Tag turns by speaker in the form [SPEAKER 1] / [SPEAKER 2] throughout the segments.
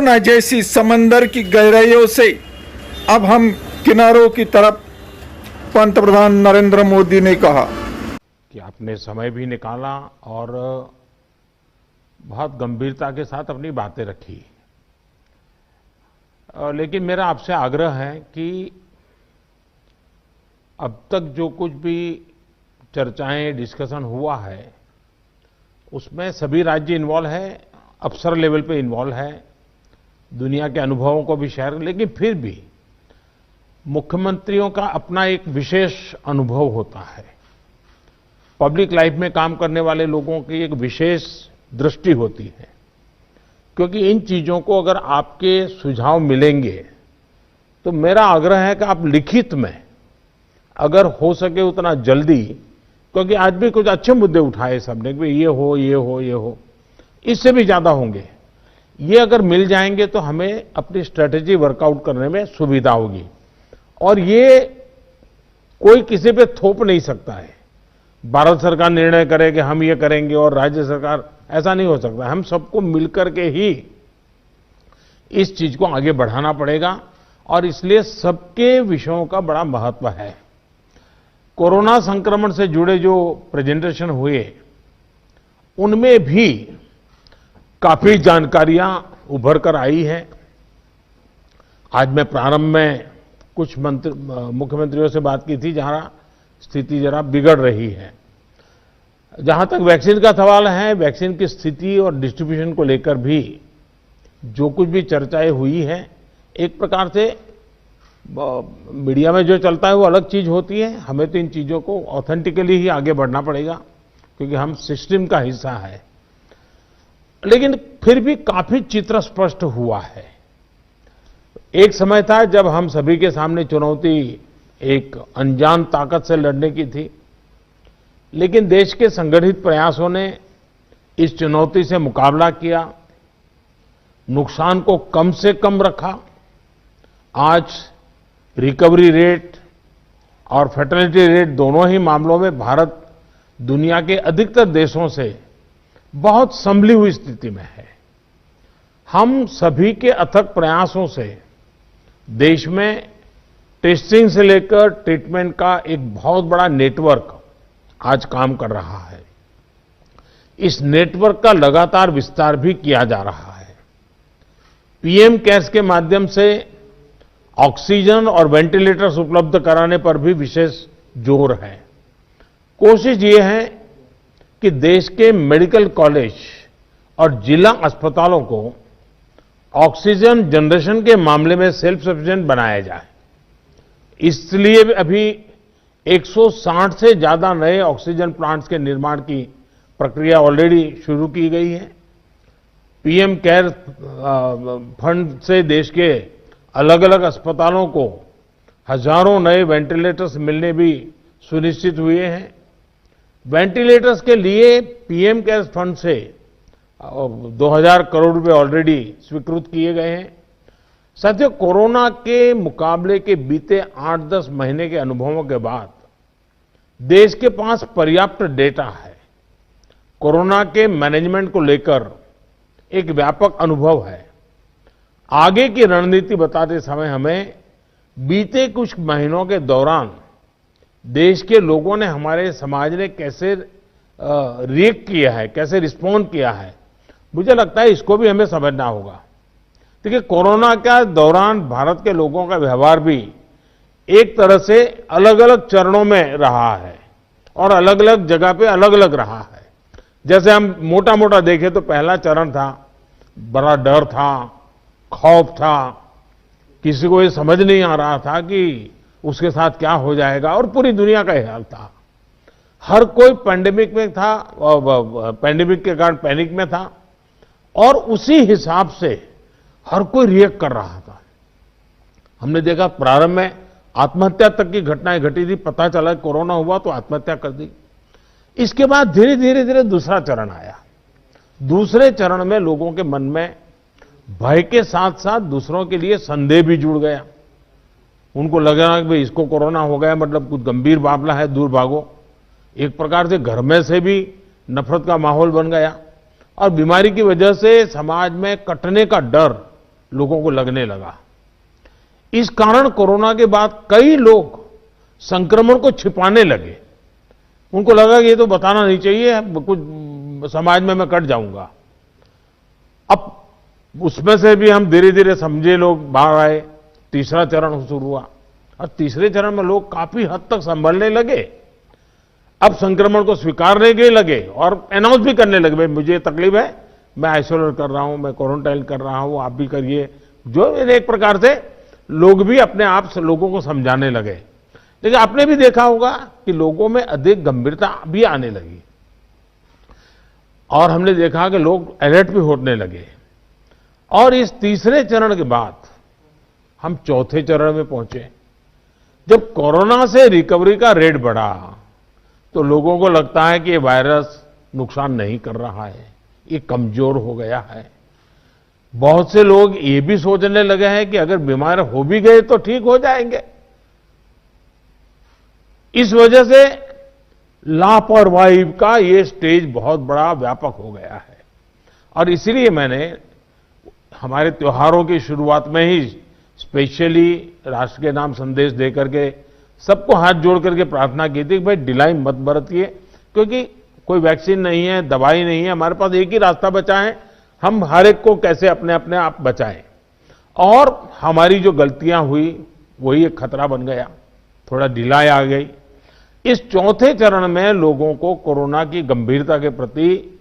[SPEAKER 1] न जैसी समंदर की गहराइयों से अब हम किनारों की तरफ, पंतप्रधान नरेंद्र मोदी ने कहा
[SPEAKER 2] कि आपने समय भी निकाला और बहुत गंभीरता के साथ अपनी बातें रखी। लेकिन मेरा आपसे आग्रह है कि अब तक जो कुछ भी चर्चाएं, डिस्कशन हुआ है, उसमें सभी राज्य इन्वॉल्व है, अफसर लेवल पे इन्वॉल्व है, दुनिया के अनुभवों को भी शेयर, लेकिन फिर भी मुख्यमंत्रियों का अपना एक विशेष अनुभव होता है। पब्लिक लाइफ में काम करने वाले लोगों की एक विशेष दृष्टि होती है, क्योंकि इन चीजों को अगर आपके सुझाव मिलेंगे तो मेरा आग्रह है कि आप लिखित में अगर हो सके उतना जल्दी, क्योंकि आज भी कुछ अच्छे मुद्दे उठाए सबने कि ये हो, ये हो, ये हो, इससे भी ज्यादा होंगे। ये अगर मिल जाएंगे तो हमें अपनी स्ट्रेटेजी वर्कआउट करने में सुविधा होगी। और ये कोई किसी पे थोप नहीं सकता है। भारत सरकार निर्णय करे कि हम ये करेंगे और राज्य सरकार, ऐसा नहीं हो सकता। हम सबको मिलकर के ही इस चीज को आगे बढ़ाना पड़ेगा और इसलिए सबके विषयों का बड़ा महत्व है। कोरोना संक्रमण से जुड़े जो प्रेजेंटेशन हुए उनमें भी काफी जानकारियां उभर कर आई हैं। आज मैं प्रारंभ में कुछ मुख्यमंत्रियों से बात की थी जहां स्थिति जरा बिगड़ रही है। जहां तक वैक्सीन का सवाल है, वैक्सीन की स्थिति और डिस्ट्रीब्यूशन को लेकर भी जो कुछ भी चर्चाएं हुई है, एक प्रकार से मीडिया में जो चलता है वो अलग चीज होती है। हमें तो इन चीजों को ऑथेंटिकली ही आगे बढ़ना पड़ेगा, क्योंकि हम सिस्टम का हिस्सा है। लेकिन फिर भी काफी चित्र स्पष्ट हुआ है। एक समय था जब हम सभी के सामने चुनौती एक अनजान ताकत से लड़ने की थी, लेकिन देश के संगठित प्रयासों ने इस चुनौती से मुकाबला किया, नुकसान को कम से कम रखा। आज रिकवरी रेट और फर्टिलिटी रेट दोनों ही मामलों में भारत दुनिया के अधिकतर देशों से बहुत संभली हुई स्थिति में है। हम सभी के अथक प्रयासों से देश में टेस्टिंग से लेकर ट्रीटमेंट का एक बहुत बड़ा नेटवर्क आज काम कर रहा है। इस नेटवर्क का लगातार विस्तार भी किया जा रहा है। पीएम केयर्स के माध्यम से ऑक्सीजन और वेंटिलेटर्स उपलब्ध कराने पर भी विशेष जोर है। कोशिश ये है कि देश के मेडिकल कॉलेज और जिला अस्पतालों को ऑक्सीजन जनरेशन के मामले में सेल्फ सफिशिएंट बनाया जाए। इसलिए अभी 160 से ज्यादा नए ऑक्सीजन प्लांट्स के निर्माण की प्रक्रिया ऑलरेडी शुरू की गई है। पीएम केयर फंड से देश के अलग अलग अस्पतालों को हजारों नए वेंटिलेटर्स मिलने भी सुनिश्चित हुए हैं। वेंटिलेटर्स के लिए पीएम केयर फंड से 2000 करोड़ रुपए ऑलरेडी स्वीकृत किए गए हैं। साथियों, कोरोना के मुकाबले के बीते 8-10 महीने के अनुभवों के बाद देश के पास पर्याप्त डेटा है। कोरोना के मैनेजमेंट को लेकर एक व्यापक अनुभव है। आगे की रणनीति बताते समय हमें बीते कुछ महीनों के दौरान देश के लोगों ने, हमारे समाज ने कैसे रिएक्ट किया है, कैसे रिस्पॉन्ड किया है, मुझे लगता है इसको भी हमें समझना होगा। देखिए, कोरोना के दौरान भारत के लोगों का व्यवहार भी एक तरह से अलग अलग चरणों में रहा है और अलग अलग जगह पे अलग अलग रहा है। जैसे हम मोटा मोटा देखें तो पहला चरण था, बड़ा डर था, खौफ था, किसी को ये समझ नहीं आ रहा था कि उसके साथ क्या हो जाएगा, और पूरी दुनिया का हाल था। हर कोई पैंडेमिक में था, पैंडेमिक के कारण पैनिक में था और उसी हिसाब से हर कोई रिएक्ट कर रहा था। हमने देखा प्रारंभ में आत्महत्या तक की घटनाएं घटी थी। पता चला कोरोना हुआ तो आत्महत्या कर दी। इसके बाद धीरे धीरे धीरे दूसरा चरण आया। दूसरे चरण में लोगों के मन में भय के साथ साथ दूसरों के लिए संदेह भी जुड़ गया। उनको लगा कि भाई इसको कोरोना हो गया मतलब कुछ गंभीर मामला है, दूर भागो। एक प्रकार से घर में से भी नफरत का माहौल बन गया और बीमारी की वजह से समाज में कटने का डर लोगों को लगने लगा। इस कारण कोरोना के बाद कई लोग संक्रमण को छिपाने लगे। उनको लगा कि ये तो बताना नहीं चाहिए, कुछ समाज में मैं कट जाऊंगा। अब उसमें से भी हम धीरे धीरे समझे लोग बाहर आए, तीसरा चरण शुरू हुआ और तीसरे चरण में लोग काफी हद तक संभलने लगे। अब संक्रमण को स्वीकारने के लगे और अनाउंस भी करने लगे, भाई मुझे तकलीफ है, मैं आइसोलेट कर रहा हूं, मैं क्वारंटाइन कर रहा हूं, आप भी करिए। जो एक प्रकार से लोग भी अपने आप से लोगों को समझाने लगे। लेकिन आपने भी देखा होगा कि लोगों में अधिक गंभीरता भी आने लगी और हमने देखा कि लोग अलर्ट भी होने लगे। और इस तीसरे चरण के बाद हम चौथे चरण में पहुंचे। जब कोरोना से रिकवरी का रेट बढ़ा तो लोगों को लगता है कि ये वायरस नुकसान नहीं कर रहा है, ये कमजोर हो गया है। बहुत से लोग ये भी सोचने लगे हैं कि अगर बीमार हो भी गए तो ठीक हो जाएंगे। इस वजह से लापरवाही का ये स्टेज बहुत बड़ा व्यापक हो गया है। और इसलिए मैंने हमारे त्योहारों की शुरुआत में ही स्पेशली राष्ट्र के नाम संदेश देकर के सबको हाथ जोड़ करके प्रार्थना की थी कि भाई ढिलाई मत बरतिए, क्योंकि कोई वैक्सीन नहीं है, दवाई नहीं है, हमारे पास एक ही रास्ता बचा है, हम हर एक को कैसे अपने अपने आप बचाएं। और हमारी जो गलतियां हुई वही एक खतरा बन गया, थोड़ा ढिलाई आ गई। इस चौथे चरण में लोगों को कोरोना की गंभीरता के प्रति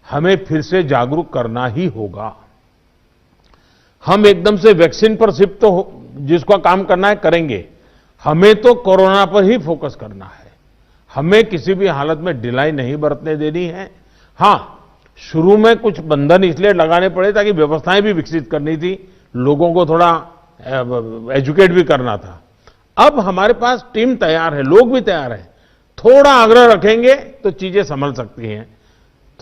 [SPEAKER 2] हमें फिर से जागरूक करना ही होगा। हम एकदम से वैक्सीन पर शिफ्ट तो जिसका काम करना है करेंगे, हमें तो कोरोना पर ही फोकस करना है। हमें किसी भी हालत में ढिलाई नहीं बरतने देनी है। हां, शुरू में कुछ बंधन इसलिए लगाने पड़े ताकि व्यवस्थाएं भी विकसित करनी थी, लोगों को थोड़ा एजुकेट भी करना था। अब हमारे पास टीम तैयार है, लोग भी तैयार हैं। थोड़ा आग्रह रखेंगे तो चीजें संभल सकती हैं।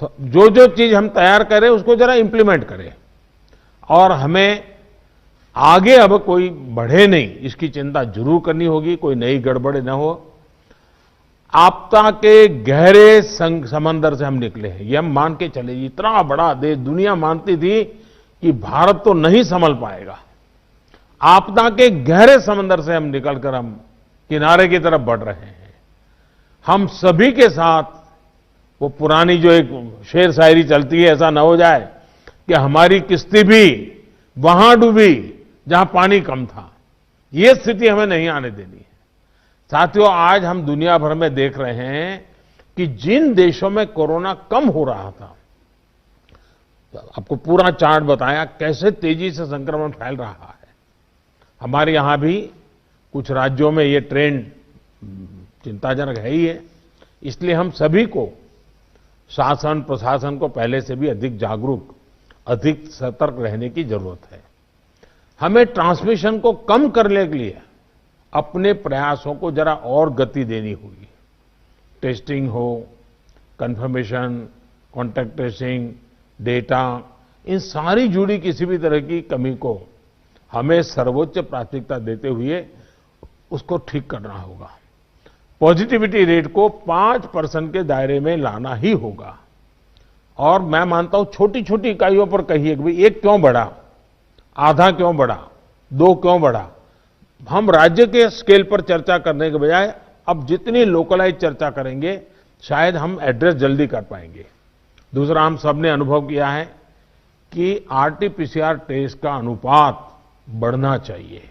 [SPEAKER 2] जो जो चीज हम तैयार करें उसको जरा इंप्लीमेंट करें और हमें आगे अब कोई बढ़े नहीं, इसकी चिंता जरूर करनी होगी, कोई नई गड़बड़ न हो। आपदा के गहरे समंदर से हम निकले हैं, ये हम मान के चले। इतना बड़ा देश, दुनिया मानती थी कि भारत तो नहीं संभल पाएगा। आपदा के गहरे समंदर से हम निकलकर हम किनारे की तरफ बढ़ रहे हैं। हम सभी के साथ वो पुरानी जो एक शेर शायरी चलती है, ऐसा न हो जाए कि हमारी किश्ती भी वहां डूबी जहां पानी कम था। ये स्थिति हमें नहीं आने देनी है। साथियों, आज हम दुनिया भर में देख रहे हैं कि जिन देशों में कोरोना कम हो रहा था, आपको पूरा चार्ट बताया कैसे तेजी से संक्रमण फैल रहा है। हमारे यहां भी कुछ राज्यों में ये ट्रेंड चिंताजनक है ही है। इसलिए हम सभी को, शासन प्रशासन को पहले से भी अधिक जागरूक, अधिक सतर्क रहने की जरूरत है। हमें ट्रांसमिशन को कम करने के लिए अपने प्रयासों को जरा और गति देनी होगी। टेस्टिंग हो, कंफर्मेशन, कॉन्टैक्ट ट्रेसिंग, डेटा, इन सारी जुड़ी किसी भी तरह की कमी को हमें सर्वोच्च प्राथमिकता देते हुए उसको ठीक करना होगा। पॉजिटिविटी रेट को 5% के दायरे में लाना ही होगा। और मैं मानता हूं छोटी छोटी इकाइयों पर कहिए कि भाई 1 क्यों बढ़ा, आधा क्यों बढ़ा, 2 क्यों बढ़ा। हम राज्य के स्केल पर चर्चा करने के बजाय अब जितनी लोकलाइज चर्चा करेंगे शायद हम एड्रेस जल्दी कर पाएंगे। दूसरा, हम सबने अनुभव किया है कि आरटी-पीसीआर टेस्ट का अनुपात बढ़ना चाहिए।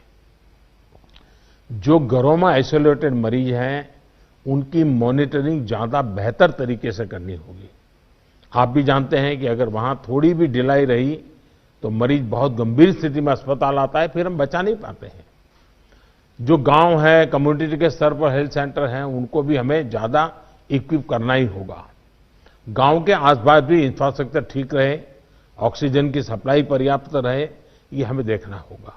[SPEAKER 2] जो घरों में आइसोलेटेड मरीज हैं उनकी मॉनिटरिंग ज्यादा बेहतर तरीके से करनी होगी। आप भी जानते हैं कि अगर वहां थोड़ी भी ढिलाई रही तो मरीज बहुत गंभीर स्थिति में अस्पताल आता है, फिर हम बचा नहीं पाते हैं। जो गांव है, कम्युनिटी के स्तर पर हेल्थ सेंटर हैं, उनको भी हमें ज्यादा इक्विप करना ही होगा। गांव के आसपास भी इंफ्रास्ट्रक्चर ठीक रहे, ऑक्सीजन की सप्लाई पर्याप्त रहे, ये हमें देखना होगा।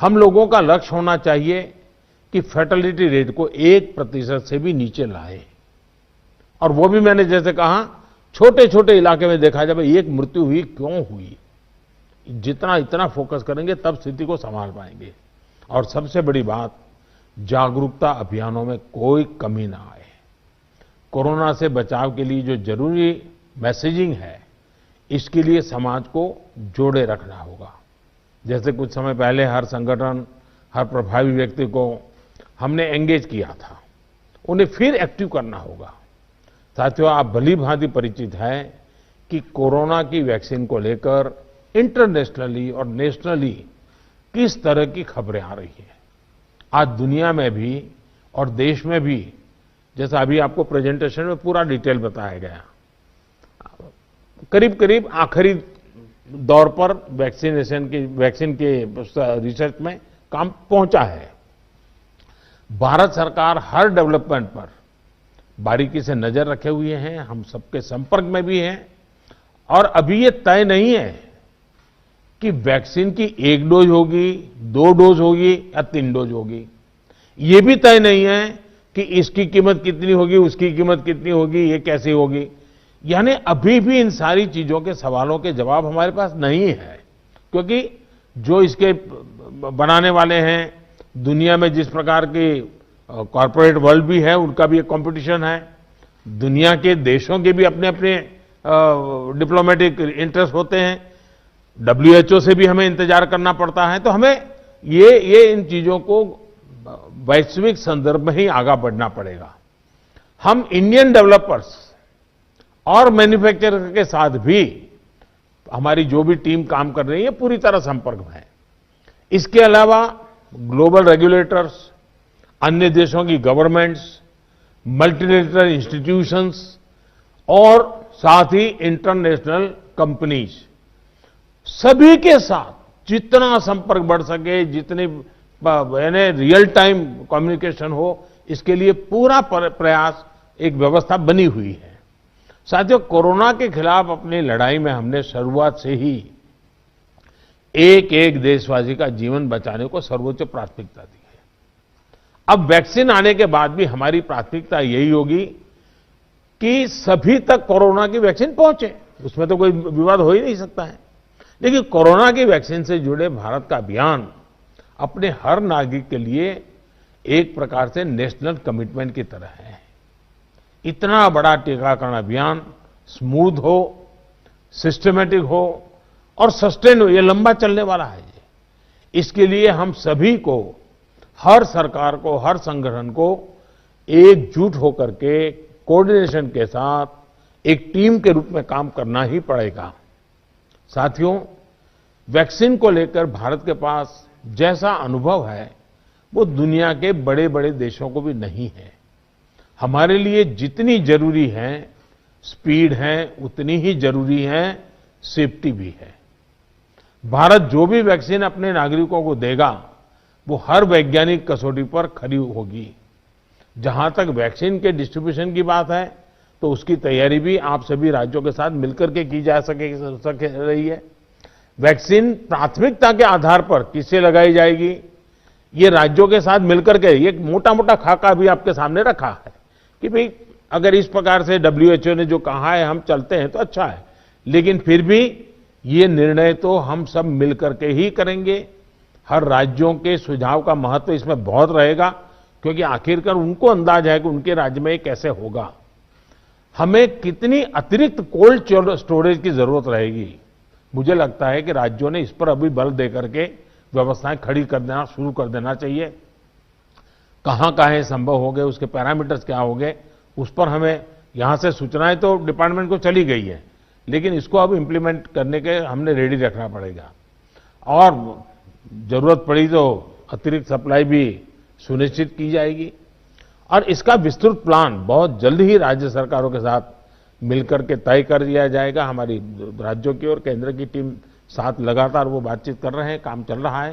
[SPEAKER 2] हम लोगों का लक्ष्य होना चाहिए कि फैटेलिटी रेट को 1% से भी नीचे लाए। और वो भी मैंने जैसे कहा, छोटे छोटे इलाके में देखा जाए एक मृत्यु हुई क्यों हुई, जितना इतना फोकस करेंगे तब स्थिति को संभाल पाएंगे। और सबसे बड़ी बात, जागरूकता अभियानों में कोई कमी ना आए। कोरोना से बचाव के लिए जो जरूरी मैसेजिंग है, इसके लिए समाज को जोड़े रखना होगा। जैसे कुछ समय पहले हर संगठन, हर प्रभावी व्यक्ति को हमने एंगेज किया था, उन्हें फिर एक्टिव करना होगा। साथियों, आप भली भांति परिचित हैं कि कोरोना की वैक्सीन को लेकर इंटरनेशनली और नेशनली किस तरह की खबरें आ रही हैं। आज दुनिया में भी और देश में भी, जैसा अभी आपको प्रेजेंटेशन में पूरा डिटेल बताया गया, करीब करीब आखिरी दौर पर वैक्सीन के रिसर्च में काम पहुंचा है। भारत सरकार हर डेवलपमेंट पर बारीकी से नजर रखे हुए हैं, हम सबके संपर्क में भी हैं, और अभी ये तय नहीं है कि वैक्सीन की 1 डोज होगी, 2 डोज होगी या 3 डोज होगी। ये भी तय नहीं है कि इसकी कीमत कितनी होगी, उसकी कीमत कितनी होगी, ये कैसी होगी। यानी अभी भी इन सारी चीजों के सवालों के जवाब हमारे पास नहीं है, क्योंकि जो इसके बनाने वाले हैं, दुनिया में जिस प्रकार की कॉरपोरेट वर्ल्ड भी है, उनका भी एक कंपटीशन है, दुनिया के देशों के भी अपने अपने डिप्लोमेटिक इंटरेस्ट होते हैं, WHO से भी हमें इंतजार करना पड़ता है। तो हमें ये इन चीजों को वैश्विक संदर्भ में ही आगे बढ़ना पड़ेगा। हम इंडियन डेवलपर्स और मैन्युफैक्चरर के साथ भी हमारी जो भी टीम काम कर रही है पूरी तरह संपर्क में है। इसके अलावा ग्लोबल रेगुलेटर्स, अन्य देशों की गवर्नमेंट्स, मल्टीलेटरल इंस्टीट्यूशंस और साथ ही इंटरनेशनल कंपनीज, सभी के साथ जितना संपर्क बढ़ सके, जितने यानी रियल टाइम कम्युनिकेशन हो, इसके लिए पूरा प्रयास, एक व्यवस्था बनी हुई है। साथियों, कोरोना के खिलाफ अपनी लड़ाई में हमने शुरुआत से ही एक एक देशवासी का जीवन बचाने को सर्वोच्च प्राथमिकता दी है। अब वैक्सीन आने के बाद भी हमारी प्राथमिकता यही होगी कि सभी तक कोरोना की वैक्सीन पहुंचे, उसमें तो कोई विवाद हो ही नहीं सकता है। लेकिन कोरोना की वैक्सीन से जुड़े भारत का अभियान अपने हर नागरिक के लिए एक प्रकार से नेशनल कमिटमेंट की तरह है। इतना बड़ा टीकाकरण अभियान स्मूथ हो, सिस्टमैटिक हो और सस्टेन हो, ये लंबा चलने वाला है। इसके लिए हम सभी को, हर सरकार को, हर संगठन को एकजुट होकर के कोऑर्डिनेशन के साथ एक टीम के रूप में काम करना ही पड़ेगा। साथियों, वैक्सीन को लेकर भारत के पास जैसा अनुभव है वो दुनिया के बड़े बड़े देशों को भी नहीं है। हमारे लिए जितनी जरूरी है स्पीड है, उतनी ही जरूरी है सेफ्टी भी है। भारत जो भी वैक्सीन अपने नागरिकों को देगा वो हर वैज्ञानिक कसौटी पर खरी होगी। जहां तक वैक्सीन के डिस्ट्रीब्यूशन की बात है तो उसकी तैयारी भी आप सभी राज्यों के साथ मिलकर के की जा सके रही है। वैक्सीन प्राथमिकता के आधार पर किससे लगाई जाएगी, ये राज्यों के साथ मिलकर के एक मोटा मोटा खाका भी आपके सामने रखा है कि भाई अगर इस प्रकार से WHO ने जो कहा है हम चलते हैं तो अच्छा है, लेकिन फिर भी ये निर्णय तो हम सब मिलकर के ही करेंगे। हर राज्यों के सुझाव का महत्व इसमें बहुत रहेगा, क्योंकि आखिरकार उनको अंदाज है कि उनके राज्य में ये कैसे होगा। हमें कितनी अतिरिक्त कोल्ड स्टोरेज की जरूरत रहेगी, मुझे लगता है कि राज्यों ने इस पर अभी बल देकर के व्यवस्थाएं खड़ी कर देना शुरू कर देना चाहिए। कहां कहां संभव हो गए, उसके पैरामीटर्स क्या हो गए, उस पर हमें यहां से सूचनाएं तो डिपार्टमेंट को चली गई है, लेकिन इसको अब इम्प्लीमेंट करने के हमने रेडी रखना पड़ेगा। और जरूरत पड़ी तो अतिरिक्त सप्लाई भी सुनिश्चित की जाएगी। और इसका विस्तृत प्लान बहुत जल्द ही राज्य सरकारों के साथ मिलकर के तय कर दिया जाएगा। हमारी राज्यों की और केंद्र की टीम साथ लगातार वो बातचीत कर रहे हैं, काम चल रहा है।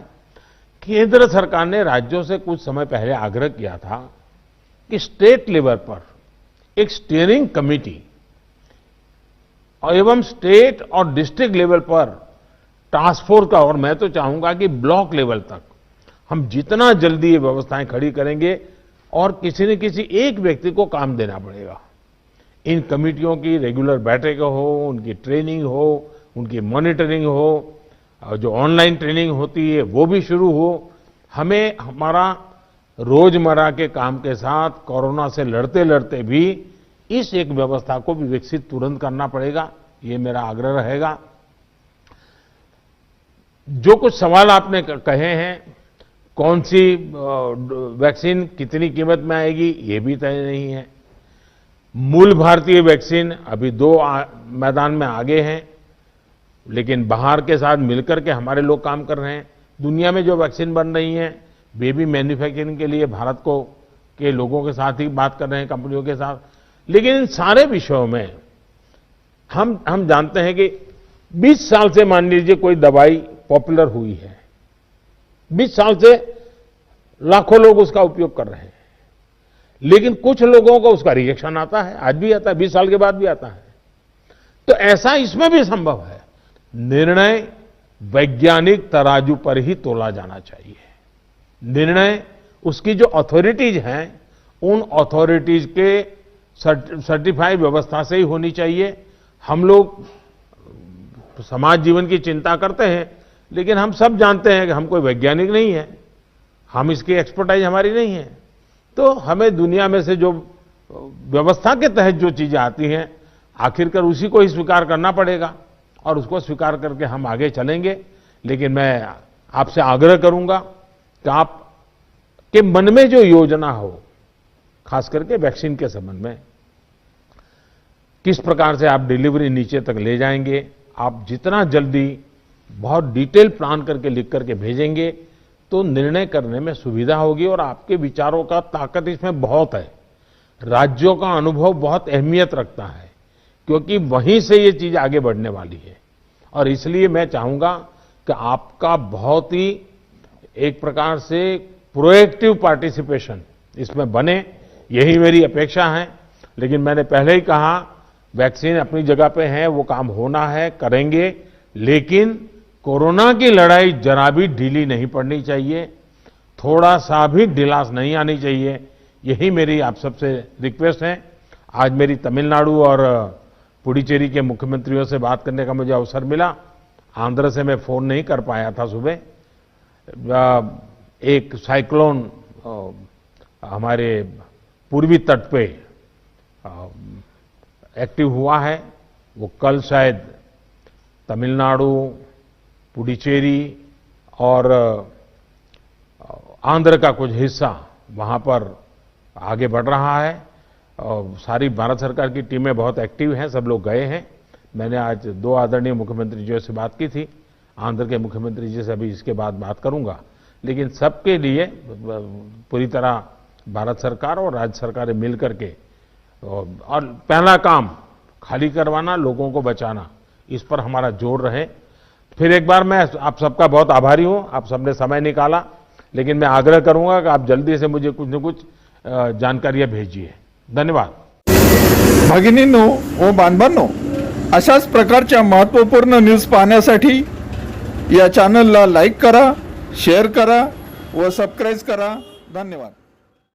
[SPEAKER 2] केंद्र सरकार ने राज्यों से कुछ समय पहले आग्रह किया था कि स्टेट लेवल पर एक स्टीयरिंग कमेटी एवं स्टेट और डिस्ट्रिक्ट लेवल पर टास्क फोर्स का, और मैं तो चाहूंगा कि ब्लॉक लेवल तक हम जितना जल्दी ये व्यवस्थाएं खड़ी करेंगे और किसी न किसी एक व्यक्ति को काम देना पड़ेगा। इन कमेटियों की रेगुलर बैठकें हो, उनकी ट्रेनिंग हो, उनकी मॉनिटरिंग हो, और जो ऑनलाइन ट्रेनिंग होती है वो भी शुरू हो। हमें हमारा रोजमर्रा के काम के साथ कोरोना से लड़ते लड़ते भी इस एक व्यवस्था को भी विकसित तुरंत करना पड़ेगा, ये मेरा आग्रह रहेगा। जो कुछ सवाल आपने कहे हैं, कौन सी वैक्सीन कितनी कीमत में आएगी, ये भी तय नहीं है। मूल भारतीय वैक्सीन अभी दो मैदान में आगे हैं, लेकिन बाहर के साथ मिलकर के हमारे लोग काम कर रहे हैं। दुनिया में जो वैक्सीन बन रही हैं, वे भी मैन्युफैक्चरिंग के लिए भारत को के लोगों के साथ ही बात कर रहे हैं, कंपनियों के साथ। लेकिन इन सारे विषयों में हम जानते हैं कि 20 साल से मान लीजिए कोई दवाई पॉपुलर हुई है, 20 साल से लाखों लोग उसका उपयोग कर रहे हैं, लेकिन कुछ लोगों को उसका रिएक्शन आता है, आज भी आता है, 20 साल के बाद भी आता है। तो ऐसा इसमें भी संभव है। निर्णय वैज्ञानिक तराजू पर ही तोला जाना चाहिए। निर्णय उसकी जो अथॉरिटीज हैं, उन अथॉरिटीज के सर्टिफाइड व्यवस्था से ही होनी चाहिए। हम लोग समाज जीवन की चिंता करते हैं, लेकिन हम सब जानते हैं कि हम कोई वैज्ञानिक नहीं है, हम इसकी एक्सपर्टाइज हमारी नहीं है। तो हमें दुनिया में से जो व्यवस्था के तहत जो चीजें आती हैं, आखिरकार उसी को ही स्वीकार करना पड़ेगा और उसको स्वीकार करके हम आगे चलेंगे। लेकिन मैं आपसे आग्रह करूंगा कि आप के मन में जो योजना हो, खास करके वैक्सीन के संबंध में, किस प्रकार से आप डिलीवरी नीचे तक ले जाएंगे, आप जितना जल्दी बहुत डिटेल प्लान करके लिख करके भेजेंगे तो निर्णय करने में सुविधा होगी। और आपके विचारों का ताकत इसमें बहुत है। राज्यों का अनुभव बहुत अहमियत रखता है, क्योंकि वहीं से ये चीज आगे बढ़ने वाली है। और इसलिए मैं चाहूंगा कि आपका बहुत ही एक प्रकार से प्रोएक्टिव पार्टिसिपेशन इसमें बने, यही मेरी अपेक्षा है। लेकिन मैंने पहले ही कहा, वैक्सीन अपनी जगह पे है, वो काम होना है, करेंगे, लेकिन कोरोना की लड़ाई जरा भी ढीली नहीं पड़नी चाहिए, थोड़ा सा भी ढिलास नहीं आनी चाहिए। यही मेरी आप सबसे रिक्वेस्ट है। आज मेरी तमिलनाडु और पुडुचेरी के मुख्यमंत्रियों से बात करने का मुझे अवसर मिला। आंध्र से मैं फोन नहीं कर पाया था सुबह। एक साइक्लोन हमारे पूर्वी तट पे एक्टिव हुआ है, वो कल शायद तमिलनाडु, पुडुचेरी और आंध्र का कुछ हिस्सा वहां पर आगे बढ़ रहा है। और सारी भारत सरकार की टीमें बहुत एक्टिव हैं, सब लोग गए हैं। मैंने आज 2 आदरणीय मुख्यमंत्री जी से बात की थी, आंध्र के मुख्यमंत्री जी से अभी इसके बाद बात करूंगा। लेकिन सबके लिए पूरी तरह भारत सरकार और राज्य सरकारें मिल करके, और पहला काम खाली करवाना, लोगों को बचाना, इस पर हमारा जोर रहे। फिर एक बार मैं आप सबका बहुत आभारी हूं, आप सबने समय निकाला। लेकिन मैं आग्रह करूंगा कि आप जल्दी से मुझे कुछ न कुछ जानकारियां भेजिए। धन्यवाद।
[SPEAKER 1] भगिनींनो व बांधवांनो, अशाच प्रकारच्या महत्त्वपूर्ण न्यूज पाहण्यासाठी या चॅनलला लाईक करा, शेअर करा व सबस्क्राईब करा. धन्यवाद.